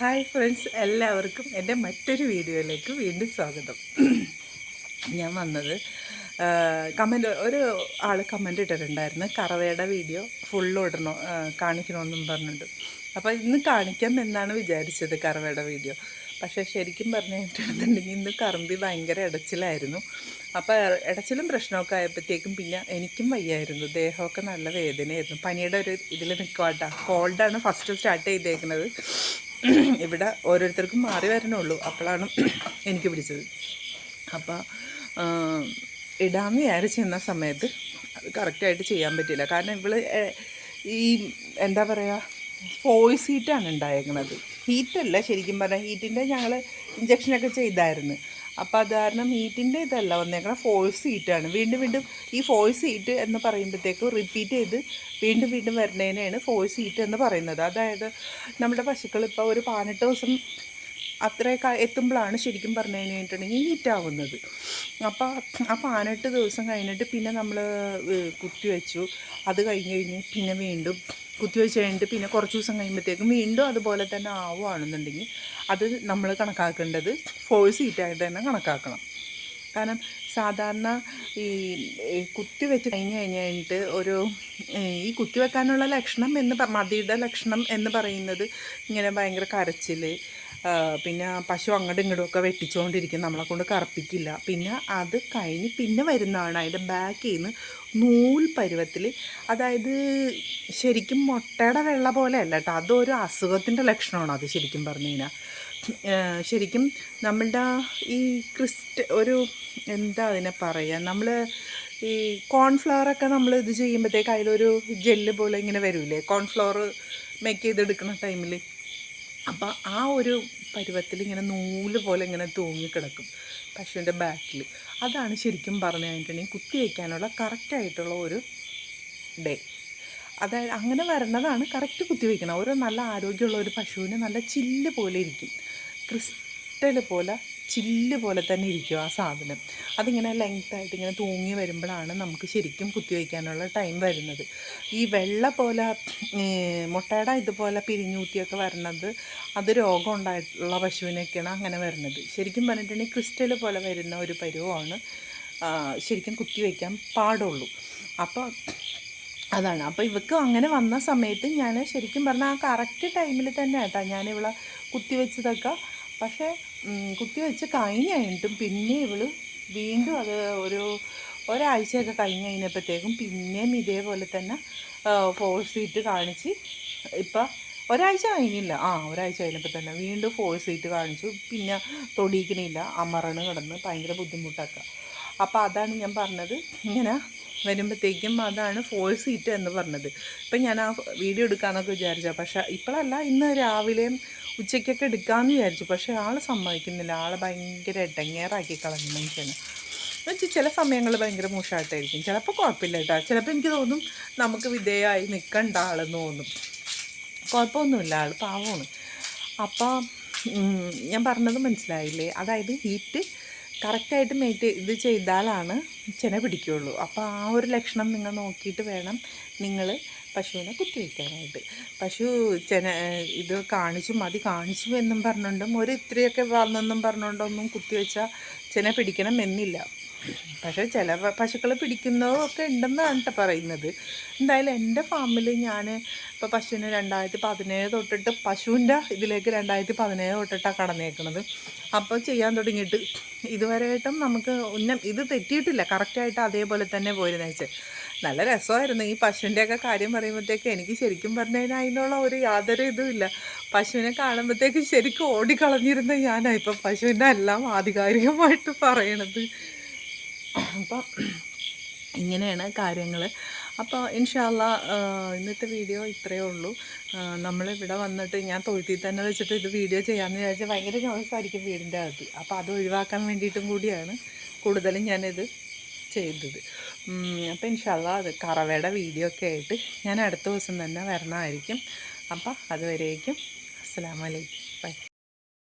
Hi friends, എല്ലാവർക്കും എൻ്റെ മറ്റൊരു വീഡിയോയിലേക്ക് വീണ്ടും സ്വാഗതം. ഞാൻ വന്നത് ഒരു ആൾ കമൻ്റ് ഇട്ടിട്ടുണ്ടായിരുന്നു, കറവയുടെ വീഡിയോ ഫുള്ള് ഇടണോ കാണിക്കണമെന്നും പറഞ്ഞിട്ട്. അപ്പോൾ ഇന്ന് കാണിക്കാം എന്നാണ് വിചാരിച്ചത് കറവയുടെ വീഡിയോ. പക്ഷേ ശരിക്കും പറഞ്ഞു കഴിഞ്ഞിട്ടുണ്ടെങ്കിൽ ഇന്ന് കറമ്പി ഭയങ്കര ഇടച്ചിലായിരുന്നു. അപ്പോൾ ഇടച്ചിലും പ്രശ്നമൊക്കെ ആയപ്പോഴത്തേക്കും പിന്നെ എനിക്കും വയ്യായിരുന്നു, ദേഹമൊക്കെ നല്ല വേദനയായിരുന്നു. പനിയുടെ ഒരു ഇതിൽ നിൽക്കുവാട്ടാ. കോൾഡാണ് ഫസ്റ്റ് സ്റ്റാർട്ട് ചെയ്തേക്കുന്നത്. ഇവിടെ ഓരോരുത്തർക്കും മാറി വരണുള്ളൂ, അപ്പോഴാണ് എനിക്ക് പിടിച്ചത്. അപ്പോൾ ഇടാമെന്ന് വിചാരിച്ചെന്ന സമയത്ത് അത് കറക്റ്റായിട്ട് ചെയ്യാൻ പറ്റില്ല. കാരണം ഈ എന്താ പറയുക, വോയിസ് ഹീറ്റാണ് ഉണ്ടായേക്കുന്നത്. ഹീറ്റല്ല, ശരിക്കും പറഞ്ഞാൽ ഹീറ്റിൻ്റെ ഞങ്ങൾ ഇഞ്ചക്ഷനൊക്കെ ചെയ്തായിരുന്നു. അപ്പോൾ അത് കാരണം ഹീറ്റിൻ്റെ ഇതല്ല വന്നേക്കണം, ഫോഴ്സ് ഹീറ്റാണ്. വീണ്ടും വീണ്ടും ഈ ഫോഴ്സ് ഹീറ്റ് എന്ന് പറയുമ്പോഴത്തേക്കും റിപ്പീറ്റ് ചെയ്ത് വീണ്ടും വീണ്ടും വരുന്നതിനാണ് ഫോഴ്സ് ഹീറ്റ് എന്ന് പറയുന്നത്. അതായത് നമ്മുടെ പശുക്കൾ ഇപ്പോൾ ഒരു 18 ദിവസം അത്രയൊക്കെ എത്തുമ്പോഴാണ് ശരിക്കും പറഞ്ഞു കഴിഞ്ഞിട്ടുണ്ടെങ്കിൽ ഹീറ്റാവുന്നത്. അപ്പോൾ ആ 18 ദിവസം കഴിഞ്ഞിട്ട് പിന്നെ നമ്മൾ കുത്തിവെച്ചു. അത് കഴിഞ്ഞ് പിന്നെ വീണ്ടും കുത്തിവെച്ച് കഴിഞ്ഞിട്ട് പിന്നെ കുറച്ച് ദിവസം കഴിയുമ്പോഴത്തേക്കും വീണ്ടും അതുപോലെ തന്നെ ആവുകയാണെന്നുണ്ടെങ്കിൽ അത് നമ്മൾ കണക്കാക്കേണ്ടത് ഫോഴ്സ് ഹീറ്റായിട്ട് തന്നെ കണക്കാക്കണം. കാരണം സാധാരണ ഈ കുത്തിവെച്ച് കഴിഞ്ഞിട്ട് ഈ കുത്തിവെക്കാനുള്ള ലക്ഷണം മതിയുടെ ലക്ഷണം എന്ന് പറയുന്നത് ഇങ്ങനെ ഭയങ്കര കരച്ചിൽ, പിന്നെ പശു അങ്ങോട്ടും ഇങ്ങോട്ടുമൊക്കെ വെട്ടിച്ചുകൊണ്ടിരിക്കും, നമ്മളെ കൊണ്ട് കറപ്പിക്കില്ല. പിന്നെ അത് കഴിഞ്ഞ് പിന്നെ വരുന്നതാണ് അതിൻ്റെ ബാക്കിൽ നിന്ന് നൂൽ പരുവത്തിൽ. അതായത് ശരിക്കും മുട്ടയുടെ വെള്ള പോലെ അല്ല കേട്ടോ, അതൊരു അസുഖത്തിൻ്റെ ലക്ഷണമാണ് അത്. ശരിക്കും പറഞ്ഞു കഴിഞ്ഞാൽ ശരിക്കും നമ്മളുടെ ഈ എന്താ അതിനെ പറയുക, നമ്മൾ ഈ കോൺഫ്ലവറൊക്കെ നമ്മൾ ഇത് ചെയ്യുമ്പോഴത്തേക്ക് അതിലൊരു ജെല്ല് പോലെ ഇങ്ങനെ വരില്ലേ, കോൺഫ്ലവർ മേക്ക് ചെയ്തെടുക്കുന്ന ടൈമിൽ. അപ്പോൾ ആ ഒരു പരുവത്തിൽ ഇങ്ങനെ നൂല് പോലെ ഇങ്ങനെ തൂങ്ങിക്കിടക്കും പശുവിൻ്റെ ബാക്കിൽ. അതാണ് ശരിക്കും പറഞ്ഞു കഴിഞ്ഞിട്ടുണ്ടെങ്കിൽ കുത്തിവയ്ക്കാനുള്ള കറക്റ്റായിട്ടുള്ള ഒരു ഡേ. അതായത് അങ്ങനെ വരണതാണ് കറക്റ്റ് കുത്തിവയ്ക്കണം. ഒരു നല്ല ആരോഗ്യമുള്ള ഒരു പശുവിന് നല്ല ചില്ല് പോലെ ഇരിക്കും, ക്രിസ്റ്റൽ പോലെ ചില്ല് പോലെ തന്നെ ഇരിക്കും ആ സാധനം. അതിങ്ങനെ ലെങ്ത്തായിട്ട് ഇങ്ങനെ തൂങ്ങി വരുമ്പോഴാണ് നമുക്ക് ശരിക്കും കുത്തിവയ്ക്കാനുള്ള ടൈം വരുന്നത്. ഈ വെള്ള പോലെ മുട്ടയുടെ ഇതുപോലെ പിരിഞ്ഞൂത്തിയൊക്കെ വരണത് അത് രോഗം ഉണ്ടായിട്ടുള്ള പശുവിനൊക്കെയാണ് അങ്ങനെ വരുന്നത്. ശരിക്കും പറഞ്ഞിട്ടുണ്ടെങ്കിൽ ക്രിസ്റ്റൽ പോലെ വരുന്ന ഒരു പരുവമാണ് ശരിക്കും കുത്തിവയ്ക്കാൻ പാടുള്ളൂ. അപ്പോൾ അതാണ്. അപ്പോൾ ഇവക്ക് അങ്ങനെ വന്ന സമയത്ത് ഞാൻ ശരിക്കും പറഞ്ഞാൽ ആ കറക്റ്റ് ടൈമിൽ തന്നെ കേട്ടോ ഞാനിവളെ കുത്തിവെച്ചതൊക്കെ. പക്ഷേ കുത്തിവെച്ച് കഴിഞ്ഞിട്ടും പിന്നെ ഇവൾ വീണ്ടും അത് ഒരാഴ്ചയൊക്കെ കഴിഞ്ഞപ്പോഴത്തേക്കും പിന്നെയും ഇതേപോലെ തന്നെ ഫോഴ്സ് ഹീറ്റ് കാണിച്ച്. ഇപ്പം ഒരാഴ്ച കഴിഞ്ഞില്ല, ഒരാഴ്ച കഴിഞ്ഞപ്പോൾ തന്നെ വീണ്ടും ഫോഴ്സ് ഹീറ്റ് കാണിച്ചു. പിന്നെ തൊടിയിക്കണില്ല, അമറണ് കിടന്ന് ഭയങ്കര ബുദ്ധിമുട്ടൊക്കെ. അപ്പോൾ അതാണ് ഞാൻ പറഞ്ഞത്, ഇങ്ങനെ വരുമ്പോഴത്തേക്കും അതാണ് ഫോഴ്സ് ഹീറ്റ് എന്ന് പറഞ്ഞത്. ഇപ്പം ഞാൻ ആ വീഡിയോ എടുക്കാമെന്നൊക്കെ വിചാരിച്ചാൽ, പക്ഷേ ഇപ്പോഴല്ല, ഇന്ന് രാവിലെയും ഉച്ചയ്ക്കൊക്കെ എടുക്കാമെന്ന് വിചാരിച്ചു. പക്ഷേ ആൾ സമ്മതിക്കുന്നില്ല, ആൾ ഭയങ്കര ഇടങ്ങേറാക്കി കളഞ്ഞു മനുഷ്യന്. എന്നുവെച്ചാൽ ചില സമയങ്ങളിൽ ഭയങ്കര മോശമായിട്ടായിരിക്കും, ചിലപ്പോൾ കുഴപ്പമില്ല കേട്ടോ. ചിലപ്പോൾ എനിക്ക് തോന്നും നമുക്ക് വിധേയമായി നിൽക്കേണ്ട ആളെന്ന് തോന്നും. കുഴപ്പമൊന്നുമില്ല, ആൾ പാവമാണ്. അപ്പോൾ ഞാൻ പറഞ്ഞത് മനസ്സിലായില്ലേ? അതായത് ഹീറ്റ് കറക്റ്റായിട്ട് ഇത് ചെയ്താലാണ് ചെന പിടിക്കുകയുള്ളൂ. അപ്പോൾ ആ ഒരു ലക്ഷണം നിങ്ങൾ നോക്കിയിട്ട് വേണം നിങ്ങൾ പശുവിനെ കുത്തിവയ്ക്കാനായിട്ട്. പശു ഇത് മതി കാണിച്ചു എന്നും പറഞ്ഞുകൊണ്ടും ഇത്രയൊക്കെ വന്നെന്നും പറഞ്ഞുകൊണ്ടൊന്നും കുത്തിവെച്ചാൽ ചെന പിടിക്കണം എന്നില്ല. പക്ഷേ ചില പശുക്കൾ പിടിക്കുന്നതൊക്കെ ഉണ്ടെന്നാണ് കേട്ടോ പറയുന്നത്. എന്തായാലും എൻ്റെ ഫാമിൽ ഞാൻ ഇപ്പോൾ പശുവിന് 2017 തൊട്ടിട്ട് പശുവിൻ്റെ ഇതിലേക്ക് 2017 തൊട്ടിട്ടാണ് കടന്നേക്കുന്നത്. അപ്പോൾ ചെയ്യാൻ തുടങ്ങിയിട്ട് ഇതുവരെയായിട്ടും നമുക്ക് ഇത് തെറ്റിയിട്ടില്ല, കറക്റ്റായിട്ട് അതേപോലെ തന്നെ പോയിരുന്നു വെച്ചാൽ. നല്ല രസമായിരുന്നു ഈ പശുവിൻ്റെയൊക്കെ കാര്യം പറയുമ്പോഴത്തേക്ക്. എനിക്ക് ശരിക്കും പറഞ്ഞു കഴിഞ്ഞാൽ അതിനുള്ള യാതൊരു ഇതുമില്ല. പശുവിനെ കാണുമ്പോഴത്തേക്ക് ശരിക്കും ഓടിക്കളഞ്ഞിരുന്ന ഞാനാണ് ഇപ്പം പശുവിൻ്റെ എല്ലാം ആധികാരികമായിട്ട് പറയണത്. അപ്പം ഇങ്ങനെയാണ് കാര്യങ്ങൾ. അപ്പോൾ ഇൻഷാ അള്ളാ ഇന്നത്തെ വീഡിയോ ഇത്രയേ ഉള്ളൂ. നമ്മളിവിടെ വന്നിട്ട് ഞാൻ തൊഴുത്തിൽ തന്നെ വെച്ചിട്ട് ഇത് വീഡിയോ ചെയ്യാമെന്ന് വിചാരിച്ചാൽ ഭയങ്കര നോയ്സായിരിക്കും വീടിൻ്റെ അകത്ത്. അപ്പോൾ അത് ഒഴിവാക്കാൻ വേണ്ടിയിട്ടും കൂടിയാണ് കൂടുതലും ഞാനിത് ചെയ്തത്. അപ്പോൾ ഇൻഷാ അള്ളാ അത് കറവയുടെ വീഡിയോ ഒക്കെ ആയിട്ട് ഞാൻ അടുത്ത ദിവസം തന്നെ വരണമായിരിക്കും. അപ്പോൾ അതുവരേക്കും അസ്സലാമു അലൈക്കും.